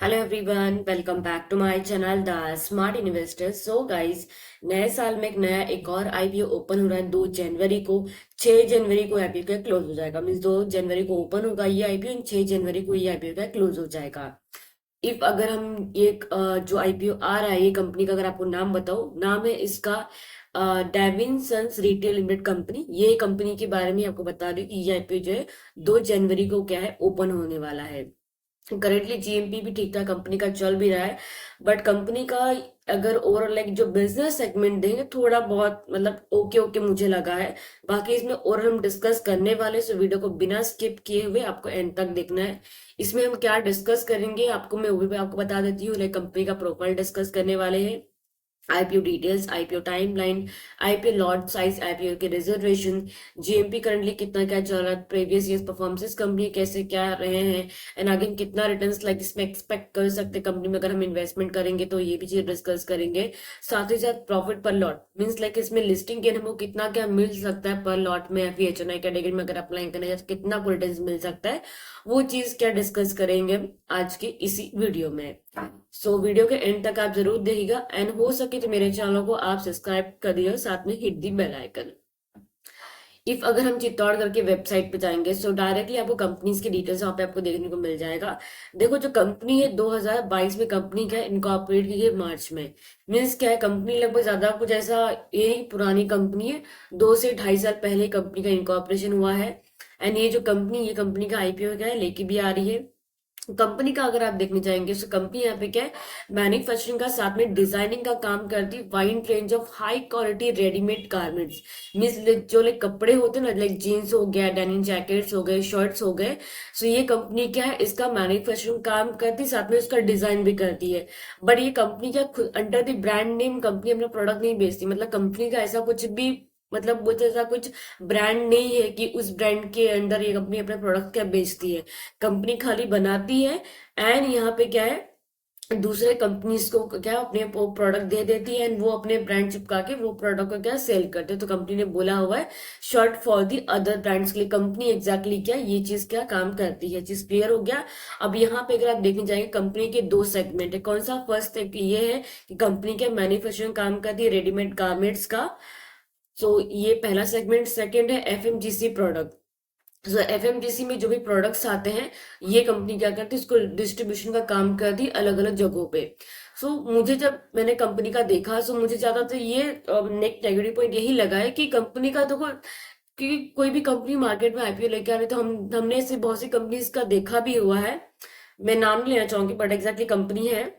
Hello everyone, welcome back to my channel the smart investor. So guys, नए साल में एक और आईपीओ ओपन हो रहा है 2 जनवरी को। 6 जनवरी को आईपीओ का क्लोज हो जाएगा। मीन्स 2 जनवरी को ओपन होगा ये आईपीओ, 6 जनवरी को ये आईपीओ का क्लोज हो जाएगा। इफ अगर हम ये जो आईपीओ आ रहा है ये कंपनी का अगर आपको नाम बताओ, नाम है इसका डेविनसन्स रिटेल लिमिटेड कंपनी। ये कंपनी के बारे में आपको बता दूं कि ये आईपीओ जो है 2 जनवरी को क्या है ओपन होने वाला है। करेंटली जीएमपी भी ठीक ठाक कंपनी का चल भी रहा है, बट कंपनी का अगर ओवरऑल लाइक जो बिजनेस सेगमेंट देंगे थोड़ा बहुत मतलब ओके ओके मुझे लगा है। बाकी इसमें और हम डिस्कस करने वाले, सो वीडियो को बिना स्किप किए हुए आपको एंड तक देखना है। इसमें हम क्या डिस्कस करेंगे आपको मैं वो भी आपको बता देती हूँ। लाइक कंपनी का प्रोफाइल डिस्कस करने वाले हैं, IPO details, IPO timeline, IPO lot size, IPO के रिजर्वेशन, जीएमपी करंटली कितना क्या चल रहा है, प्रीवियस ईयर परफॉर्मेंस कंपनी कैसे क्या रहे हैं, एंड आगे हम कितना रिटर्न्स लाइक इसमें एक्सपेक्ट कर सकते हैं कंपनी में अगर हम इन्वेस्टमेंट करेंगे, तो ये भी चीज डिस्कस करेंगे। साथ ही साथ प्रॉफिट पर लॉट मीन्स लाइक इसमें लिस्टिंग गेन हमको कितना क्या मिल सकता है पर लॉट में, या फिर एचएनआई कैटेगरी में अगर अप्लाई करना है कितना को रिटर्न मिल सकता है, वो चीज क्या डिस्कस करेंगे हम आज के इसी वीडियो में। सो वीडियो के एंड तक आप जरूर देखिएगा, एंड हो सके तो मेरे चैनल को आप सब्सक्राइब कर दिए, साथ में hit the bell icon. If अगर हम चित्तौड़गढ़ के वेबसाइट पे जाएंगे, सो डायरेक्टली आपको कंपनीज की डिटेल्स वहां पे आपको देखने को मिल जाएगा। देखो जो कंपनी है 2022 में कंपनी क्या इनकॉर्पोरेट की है मार्च में। मीन्स क्या है, कंपनी लगभग ज्यादा कुछ ऐसा ये नहीं, पुरानी कंपनी है। 2 से 2.5 साल पहले कंपनी का इनकॉर्पोरेशन हुआ है। एंड ये कंपनी का आईपीओ क्या है लेके भी आ रही है। कंपनी का अगर आप देखने जाएंगे तो कंपनी यहाँ पे क्या है, मैन्युफैक्चरिंग का साथ में डिजाइनिंग का काम करती है। Wide range of high quality readymade garments means जो लाइक कपड़े होते हैं ना, लाइक जीन्स हो गया, डेनिम जैकेट्स हो गए, शर्ट्स हो गए। सो ये कंपनी क्या है, इसका मैन्युफैक्चरिंग काम करती है, साथ में उसका डिजाइन भी करती है। बट ये कंपनी क्या under the brand name company अपना प्रोडक्ट नहीं बेचती। मतलब कंपनी का ऐसा कुछ भी मतलब वो जैसा कुछ ब्रांड नहीं है कि उस ब्रांड के अंडर ये कंपनी अपने प्रोडक्ट क्या बेचती है। कंपनी खाली बनाती है, एंड यहाँ पे क्या है, दूसरे कंपनीज को क्या अपने प्रोडक्ट दे देती है, एंड वो अपने ब्रांड चिपका के वो प्रोडक्ट को क्या सेल करते हैं। तो कंपनी ने बोला हुआ है short for the other brands के लिए कंपनी एग्जैक्टली क्या ये चीज क्या काम करती है। चीज क्लियर हो गया। अब यहाँ पे अगर आप देखने जाएंगे कंपनी के 2 सेगमेंट है। कौन सा? फर्स्ट ये है कि कंपनी के मैन्युफैक्चरिंग काम करती है रेडीमेड गारमेंट्स का। सो ये पहला सेगमेंट। सेकंड है एफएमजीसी प्रोडक्ट। सो एफएमजीसी में जो भी प्रोडक्ट्स आते हैं ये कंपनी क्या करती है, इसको डिस्ट्रीब्यूशन का काम करती है अलग अलग जगहों पे। सो मुझे जब मैंने कंपनी का देखा, सो मुझे ज्यादातर ये नेगेटिव पॉइंट यही लगा है कि कंपनी का देखो कि कोई भी कंपनी मार्केट में आईपीओ लेके आ रही है, तो हमने ऐसे बहुत सी कंपनीज का देखा भी हुआ है। मैं नाम नहीं लेना चाहूंगी बट एग्जैक्टली कंपनी है।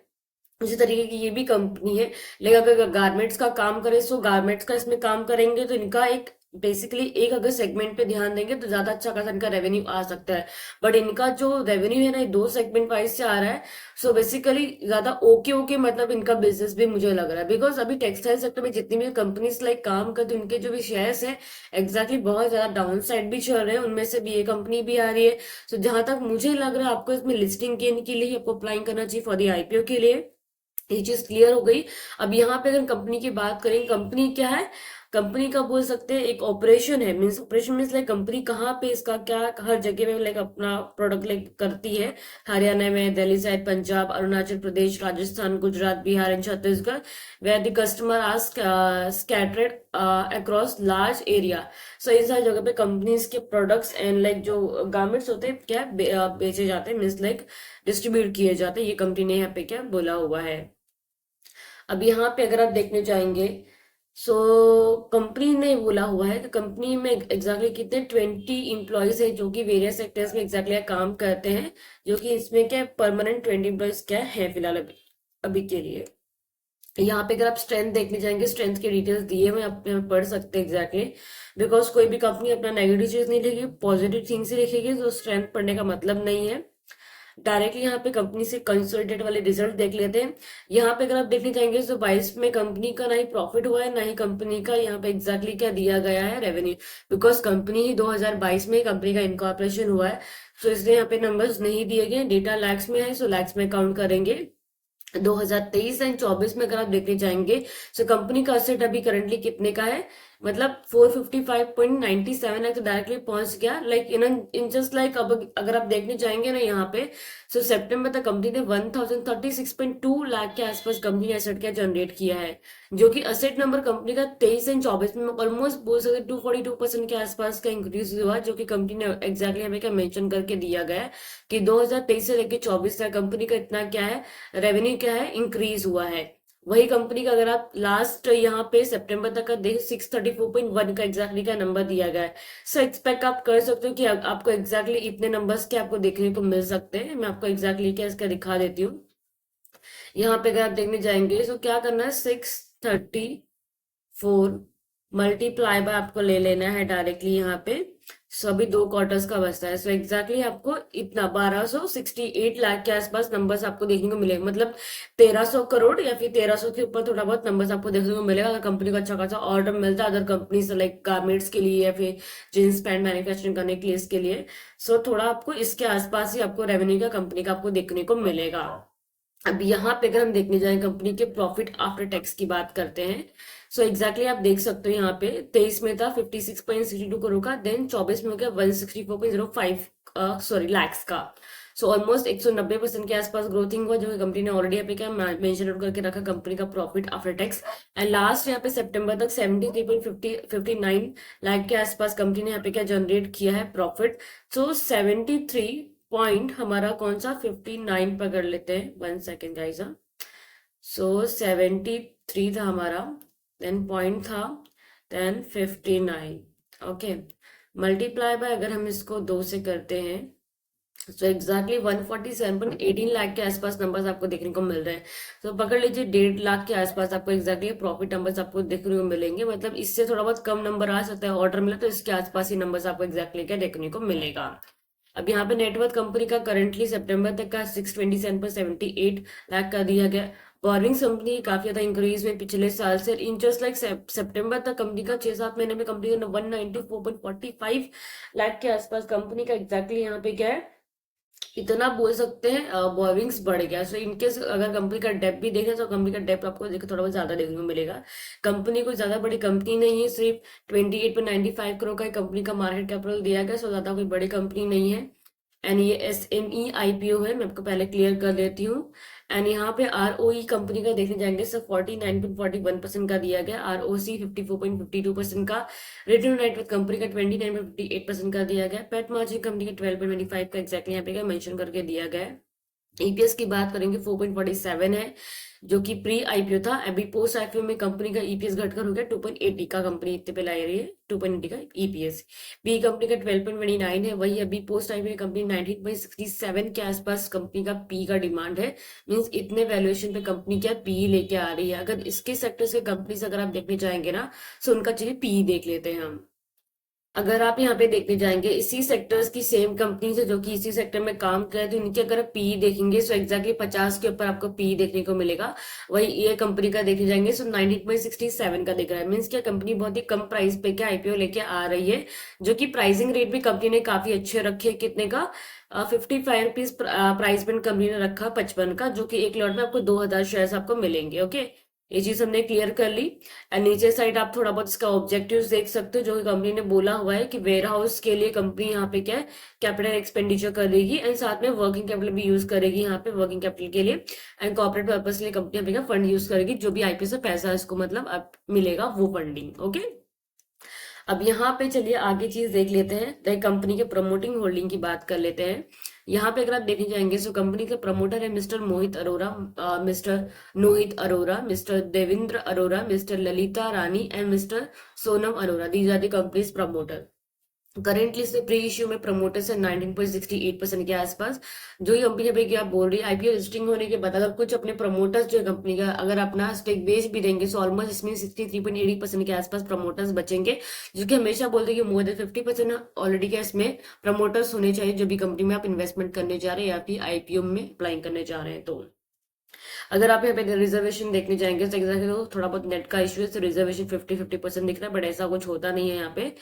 उसी तरीके की ये भी कंपनी है। लेकिन अगर गारमेंट्स का काम करे, सो गारमेंट्स का इसमें काम करेंगे तो इनका एक बेसिकली एक अगर सेगमेंट पे ध्यान देंगे तो ज्यादा अच्छा खासा इनका रेवेन्यू आ सकता है। बट इनका जो रेवेन्यू है ना, ये 2 सेगमेंट वाइज से आ रहा है। सो बेसिकली ज्यादा ओके ओके मतलब इनका बिजनेस भी मुझे लग रहा है, बिकॉज अभी टेक्सटाइल सेक्टर में जितनी भी कंपनीज लाइक काम करती है उनके जो भी शेयर्स है एग्जैक्टली बहुत ज्यादा डाउन साइड भी चल रहे हैं। उनमें से भी ये कंपनी भी आ रही है। सो जहां तक मुझे लग रहा है आपको इसमें लिस्टिंग गेन के लिए आपको अप्लाई करना चाहिए फॉर दी आईपीओ के लिए। ये चीज क्लियर हो गई। अब यहाँ पे अगर कंपनी की बात करें, कंपनी क्या है, कंपनी का बोल सकते हैं एक ऑपरेशन है। Means operation means like company कहाँ पे इसका क्या हर जगह में लाइक अपना प्रोडक्ट लाइक करती है। हरियाणा में, Delhi side, Punjab, Arunachal Pradesh, Rajasthan, Gujarat, Bihar and Chhattisgarh, where the customer are scattered across large area. So इन सारी जगह पे कंपनीज के प्रोडक्ट्स एंड लाइक जो गारमेंट्स होते हैं क्या बेचे जाते हैं, मीन्स लाइक डिस्ट्रीब्यूट किए जाते हैं। ये कंपनी ने यहाँ पे क्या बोला हुआ है। अब यहाँ पे अगर आप देखने जाएंगे, सो कंपनी ने बोला हुआ है कि कंपनी में एग्जैक्टली कितने 20 एम्प्लॉयज है जो कि वेरियस सेक्टर्स में एग्जैक्टली काम करते हैं। जो कि इसमें क्या परमानेंट 20 एम्प्लॉयज क्या है फिलहाल अभी अभी के लिए। यहाँ पे अगर आप स्ट्रेंथ देखने जाएंगे, स्ट्रेंथ के डिटेल्स दिए हुए आप यहाँ पढ़ सकते हैं एग्जैक्टली। बिकॉज कोई भी कंपनी अपना नेगेटिव चीज नहीं लिखेगी, पॉजिटिव थिंग्स ही लिखेगी, तो स्ट्रेंथ पढ़ने का मतलब नहीं है। डायरेक्टली यहाँ पे कंपनी से कंसोलिडेट वाले रिजल्ट देख लेते हैं। यहाँ पे अगर आप देखने जाएंगे तो 22 में कंपनी का ना ही प्रॉफिट हुआ है ना ही कंपनी का यहाँ पे एग्जैक्टली क्या दिया गया है रेवेन्यू। बिकॉज कंपनी ही 2022 में कंपनी का इनकॉर्पोरेशन हुआ है। सो इसलिए यहाँ पे नंबर्स नहीं दिए गए। डेटा लैक्स में है, सो लैक्स में काउंट करेंगे। 2023 एंड 24 में अगर आप देखने जाएंगे तो कंपनी का असेट अभी करंटली कितने का है, मतलब 455.97 लाख तो डायरेक्टली पहुंच गया, लाइक इन जस्ट लाइक। अब अगर आप देखने जाएंगे ना यहाँ पे, सो सितंबर तक कंपनी ने 1036.2 लाख के आसपास कंपनी ने एसेट क्या जनरेट किया है, जो कि असेट नंबर कंपनी का 23 एंड 24 में ऑलमोस्ट बोल सकते 242% के आसपास का इंक्रीज हुआ, जो कि कंपनी ने एग्जैक्टली हमें क्या मेंशन करके दिया गया है कि 2023 से लेकर 24 तक कंपनी का इतना क्या है, रेवेन्यू क्या है, इंक्रीज हुआ है। वही कंपनी का अगर आप लास्ट यहाँ पे सितंबर तक का देख 634.1 का एग्जैक्टली का नंबर दिया गया है। सो एक्सपेक्ट आप कर सकते हो कि आपको एग्जैक्टली इतने नंबर्स के आपको देखने को मिल सकते हैं। मैं आपको एग्जैक्टली क्या इसका दिखा देती हूँ। यहाँ पे अगर आप देखने जाएंगे तो क्या करना है, 634 मल्टीप्लाई बाय आपको ले लेना है डायरेक्टली यहाँ पे। सो अभी 2 क्वार्टर्स का बचता है। सो एग्जैक्टली आपको इतना 1268 लाख के आसपास नंबर्स आपको देखने को मिलेगा, मतलब 1300 करोड़ या फिर 1300 के ऊपर थोड़ा बहुत नंबर्स आपको देखने को मिलेगा अगर कंपनी को अच्छा खासा ऑर्डर मिलता है अदर कंपनी से, लाइक गारमेंट्स के लिए या फिर जींस पैंट मैन्युफैक्चरिंग करने के लिए, इसके लिए। सो थोड़ा आपको इसके आसपास ही आपको रेवेन्यू का कंपनी का आपको देखने को मिलेगा। अब यहाँ पे अगर हम देखने जाए कंपनी के प्रॉफिट आफ्टर टैक्स की बात करते हैं, सो एग्जैक्टली आप देख सकते हो यहाँ पे 23 में था 56.62 करोड़ का, देन 24 में हो गया 164.05 सॉरी लैक्स का। सो ऑलमोस्ट 190% के आसपास ग्रोथिंग हुआ, जो कि कंपनी ने ऑलरेडी यहाँ पे क्या मेंशन आउट करके रखा कंपनी का profit after tax. And last यहाँ पे सितंबर तक 73.59 लाख के आसपास कंपनी ने यहाँ पे क्या जनरेट किया है प्रॉफिट। सो 73 पॉइंट हमारा कौन सा 59 पकड़ लेते हैं, 1 सेकेंड गाइस। सो 73 था हमारा, देन पॉइंट था, देन 59। ओके, मल्टीप्लाई बाय अगर हम इसको 2 से करते हैं, सो एग्जैक्टली 147.18 लाख के आसपास नंबर्स आपको देखने को मिल रहे हैं। तो पकड़ लीजिए 1.5 लाख के आसपास आपको एग्जैक्टली प्रॉफिट नंबर्स आपको देखने को मिलेंगे, मतलब इससे थोड़ा बहुत कम नंबर आ सकता है, ऑर्डर मिला तो इसके आसपास ही नंबर्स आपको एग्जैक्टली क्या देखने को मिलेगा। अब यहाँ पे नेटवर्थ कंपनी का करंटली सितंबर तक का 627.78 लाख का दिया गया। बोरिंग्स कंपनी की काफी ज्यादा इंक्रीज हुई पिछले साल से, इन जस्ट लाइक सितंबर तक कंपनी का 6-7 महीने में कंपनी का 194.45 लाख के आसपास कंपनी का एग्जैक्टली यहाँ पे क्या है, इतना बोल सकते हैं बोरिंग्स बढ़ गया। सो इनकेस अगर कंपनी का डेप भी देखें तो कंपनी का डेप आपको देखो थोड़ा बहुत ज्यादा देखने को मिलेगा। कंपनी कोई ज्यादा बड़ी कंपनी नहीं है, सिर्फ 28.95 करोड़ का कंपनी का मार्केट कैपिटल दिया गया। सो ज्यादा कोई बड़ी कंपनी नहीं है। एंड ये SME IPO है, मैं आपको पहले क्लियर कर देती हूँ। एंड यहाँ पे ROE कंपनी का देखने जाएंगे सर 49.41% का दिया गया, ROC 54.52% का, रिटर्न ऑन नेटवर्थ कंपनी का 29.58% का दिया गया, पेट मार्जिन कंपनी का 12.25 का एग्जैक्टली यहाँ पे मेंशन करके दिया गया है। EPS की बात करेंगे 4.47 है, जो कि प्री IPO था। अभी पोस्ट IPO में कंपनी का EPS घटकर हो गया 2.80 का, कंपनी इतने पे लाई रही है 2.80 का EPS। पी कंपनी का 12.29 है, वही अभी पोस्ट IPO में कंपनी 19.67 के आसपास कंपनी का पी का डिमांड है। मींस इतने वैल्यूएशन पे कंपनी क्या पी लेके आ रही है। अगर इसके सेक्टर्स के कंपनी से अगर आप देखने जाएंगे ना, तो उनका चलिए पी देख लेते हैं हम। अगर आप यहाँ पे देखने जाएंगे इसी सेक्टर्स की सेम कंपनी से जो कि इसी सेक्टर में काम कर रहे हैं, तो इनके अगर आप पी देखेंगे सो एग्जैक्टली 50 के ऊपर आपको पी देखने को मिलेगा। वही ये कंपनी का देखने जाएंगे सो 19.67 का दिख रहा है। मीन्स क्या कंपनी बहुत ही कम प्राइस पे क्या IPO लेके आ रही है, जो कि प्राइसिंग रेट भी कंपनी ने काफी अच्छे रखे। कितने का 55 रुपीज प्राइस बैंड कंपनी ने रखा 55 का, जो कि एक लॉट में आपको 2000 शेयर आपको मिलेंगे। ओके, ये चीज हमने क्लियर कर ली। एंड नीचे साइड आप थोड़ा बहुत इसका ऑब्जेक्टिव्स देख सकते हो, जो कि कंपनी ने बोला हुआ है कि वेयर हाउस के लिए कंपनी यहाँ पे क्या है कैपिटल एक्सपेंडिचर करेगी, एंड साथ में वर्किंग कैपिटल भी यूज करेगी यहाँ पे वर्किंग कैपिटल के लिए, एंड कॉर्पोरेट पर्पस के लिए कंपनी यहाँ पे फंड यूज करेगी, जो भी IPO से पैसा इसको मतलब अब मिलेगा वो फंडिंग। ओके, अब यहाँ पे चलिए आगे चीज देख लेते हैं, तो कंपनी के प्रमोटिंग होल्डिंग की बात कर लेते हैं। यहाँ पे अगर आप देखने जाएंगे तो कंपनी के प्रमोटर है mister Mohit Arora, mister Nohit Arora, mister Devendra Arora, mister Lalita Rani and mister Sonam Arora. These are the company's promoter. Currently इसमें प्री इश्यू में प्रमोटर्स है 19.68% के आसपास। जो ये कंपनी अभी क्या बोल रही है, IPO लिस्टिंग होने के बाद अगर कुछ अपने प्रमोटर्स जो है कंपनी का अगर अपना स्टेक बेच भी देंगे, सो ऑलमोस्ट इसमें 63.80% के आसपास प्रमोटर्स बचेंगे, जो कि हमेशा बोलते हैं कि मोर देन 50% ऑलरेडी क्या इसमें प्रमोटर्स होने चाहिए, जो भी कंपनी में आप इन्वेस्टमेंट करने जा रहे हैं या फिर IPO में अप्लाई करने जा रहे हैं। तो अगर आप यहाँ पे रिजर्वेशन देखने जाएंगे तो एग्जैक्टली तो थोड़ा बहुत नेट का इश्यू है, तो रिजर्वेशन 50-50% दिख रहा है, बट ऐसा कुछ होता नहीं है यहाँ पे।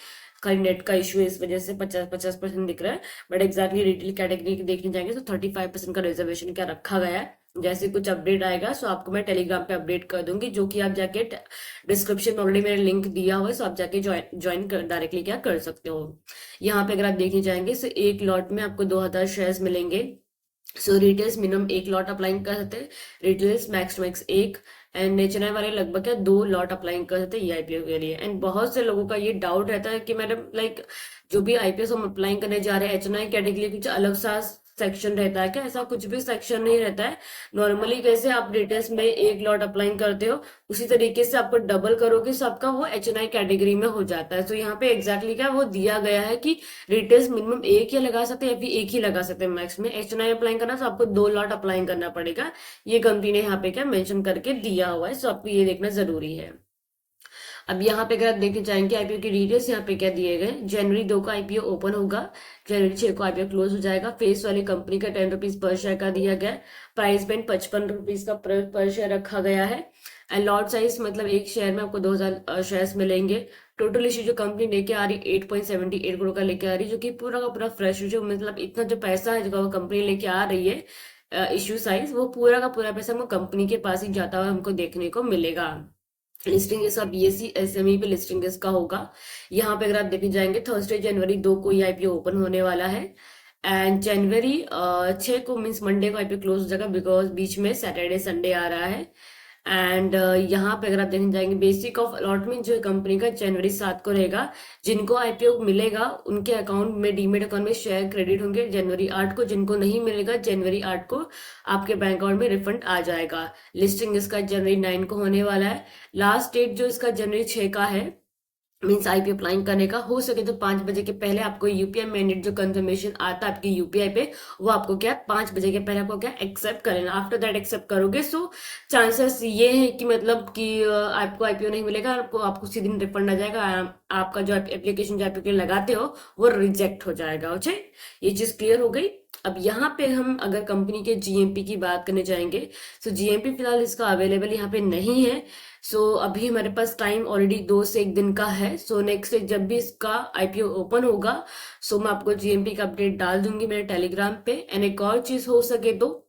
खाली नेट का इशू है, इस वजह से 50-50% दिख रहा है। बट एग्जैक्टली रिटेल कैटेगरी की देखने जाएंगे तो 35% का रिजर्वेशन क्या रखा गया है। जैसे कुछ अपडेट आएगा सो आपको मैं टेलीग्राम पे अपडेट कर दूंगी, जो कि आप जाके डिस्क्रिप्शन में ऑलरेडी मैंने लिंक दिया हुआ है, सो आप जाके ज्वाइन कर डायरेक्टली क्या कर सकते हो। यहाँ पे अगर आप देखने जाएंगे सो एक लॉट में आपको 2000 शेयर्स मिलेंगे। सो रिटेल्स मिनिमम एक लॉट अप्लाई कर सकते हैं, रिटेल्स मैक्स टू मैक्स एक, एंड एचएनआई वाले लगभग क्या 2 लॉट अप्लाई कर सकते हैं ईआईपीओ के लिए। एंड बहुत से लोगों का ये डाउट रहता है कि मैडम लाइक जो भी आईपीओ हम अप्लाई करने जा रहे हैं एचएनआई कैटेगरी के लिए कुछ अलग सा सेक्शन रहता है क्या? ऐसा कुछ भी सेक्शन नहीं रहता है। नॉर्मली कैसे आप डिटेल्स में एक लॉट अप्लाई करते हो, उसी तरीके से आपको डबल करोगे तो आपका वो एचएनआई कैटेगरी में हो जाता है। तो यहाँ पे एग्जैक्टली क्या वो दिया गया है कि रिटेल्स मिनिमम एक ही लगा सकते हैं या फिर एक ही लगा सकते हैं मैक्स में। एचएनआई अप्लाई करना तो आपको 2 लॉट अप्लाई करना पड़ेगा, ये कंपनी ने यहाँ पे क्या मेंशन करके दिया हुआ है। सो आपको ये देखना जरूरी है। अब यहाँ पे अगर आप देखना चाहेंगे आईपीओ की डिटेल्स यहाँ पे क्या दिए गए, जनवरी 2 को आईपीओ ओपन होगा, जनवरी 6 को आईपीओ क्लोज हो जाएगा। फेस वाली कंपनी का 10 रुपीज पर शेयर का दिया गया है। प्राइस बैंड 55 रुपीज का पर शेयर रखा गया है। एंड लॉट साइज मतलब एक शेयर में आपको 2000 शेयर्स मिलेंगे। टोटल इश्यू जो कंपनी लेके आ रही 8.78 करोड़ का लेके आ रही है, जो कि पूरा का पूरा फ्रेश जो मतलब इतना जो पैसा है जो कंपनी लेके आ रही है इश्यू साइज, वो पूरा का पूरा पैसा हमको कंपनी के पास ही जाता हुआ हमको देखने को मिलेगा। लिस्टिंग इसका बीएससी एसएमई पे लिस्टिंग इसका होगा। यहाँ पे अगर आप देखने जाएंगे थर्सडे जनवरी 2 को ये आईपीओ ओपन होने वाला है। एंड जनवरी 6 को मीन्स मंडे को आईपीओ क्लोज हो जाएगा, बिकॉज बीच में सैटरडे संडे आ रहा है। एंड यहाँ पे अगर आप देखने जाएंगे बेसिक ऑफ अलॉटमेंट जो है कंपनी का जनवरी 7 को रहेगा। जिनको आईपीओ मिलेगा उनके अकाउंट में डीमेट अकाउंट में शेयर क्रेडिट होंगे जनवरी 8 को, जिनको नहीं मिलेगा जनवरी 8 को आपके बैंक अकाउंट में रिफंड आ जाएगा। लिस्टिंग इसका जनवरी 9 को होने वाला है। लास्ट डेट जो इसका जनवरी 6 का है मीन्स आईपी अप्लाई करने का, हो सके तो 5 बजे के पहले आपको यूपीआई मैंडेट जो कंफर्मेशन आता है आपकी यूपीआई पे, वो आपको क्या 5 बजे के पहले आपको क्या एक्सेप्ट कर लेना। आफ्टर दैट एक्सेप्ट करोगे सो चांसेस ये है कि मतलब कि आपको आईपीओ नहीं मिलेगा, आपको उसी दिन रिफंड आ जाएगा। आपका जो एप्लीकेशन जो आप लगाते हो वो रिजेक्ट हो जाएगा। ओके, ये चीज क्लियर हो गई। अब यहाँ पे हम अगर कंपनी के जीएमपी की बात करने जाएंगे तो जीएमपी फिलहाल इसका अवेलेबल यहाँ पे नहीं है। सो अभी हमारे पास टाइम ऑलरेडी 2 से 1 दिन का है। सो नेक्स्ट जब भी इसका आईपीओ ओपन होगा सो मैं आपको जीएमपी का अपडेट डाल दूंगी मेरे टेलीग्राम पे। एंड एक और चीज हो सके तो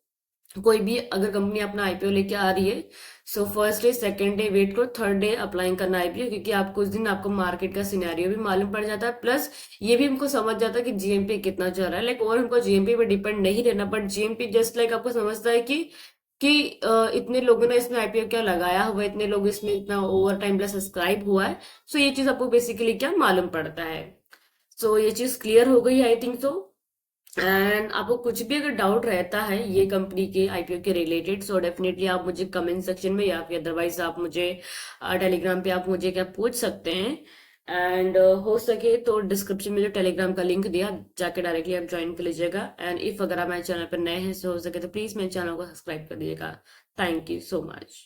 कोई भी अगर कंपनी अपना आईपीओ लेके आ रही है so first day second day wait करो, थर्ड डे अप्लाई करना आईपीओ, क्योंकि आपको उस दिन आपको मार्केट का सिनेरियो भी मालूम पड़ जाता है, प्लस ये भी हमको समझ जाता है कि जीएमपी कितना चल रहा है। लाइक और हमको जीएमपी पे डिपेंड नहीं रहना, बट जीएमपी जस्ट लाइक आपको समझता है कि इतने लोगों ने इसमें आईपीओ क्या लगाया हुआ है, इतने लोग इसमें इतना ओवर टाइम प्लस सब्सक्राइब हुआ है। सो ये चीज आपको बेसिकली क्या मालूम पड़ता है। सो ये चीज क्लियर हो गई आई थिंक सो। एंड आपको कुछ भी अगर डाउट रहता है ये कंपनी के आईपीओ के रिलेटेड सो डेफिनेटली आप मुझे कमेंट सेक्शन में या फिर अदरवाइज आप मुझे टेलीग्राम पे आप मुझे क्या पूछ सकते हैं। एंड हो सके तो डिस्क्रिप्शन में जो टेलीग्राम का लिंक दिया जाके डायरेक्टली आप ज्वाइन कर लीजिएगा। एंड इफ अगर आप मेरे चैनल पर नए हैं सो हो सके तो प्लीज मेरे चैनल को सब्सक्राइब कर दीजिएगा। Thank you so much.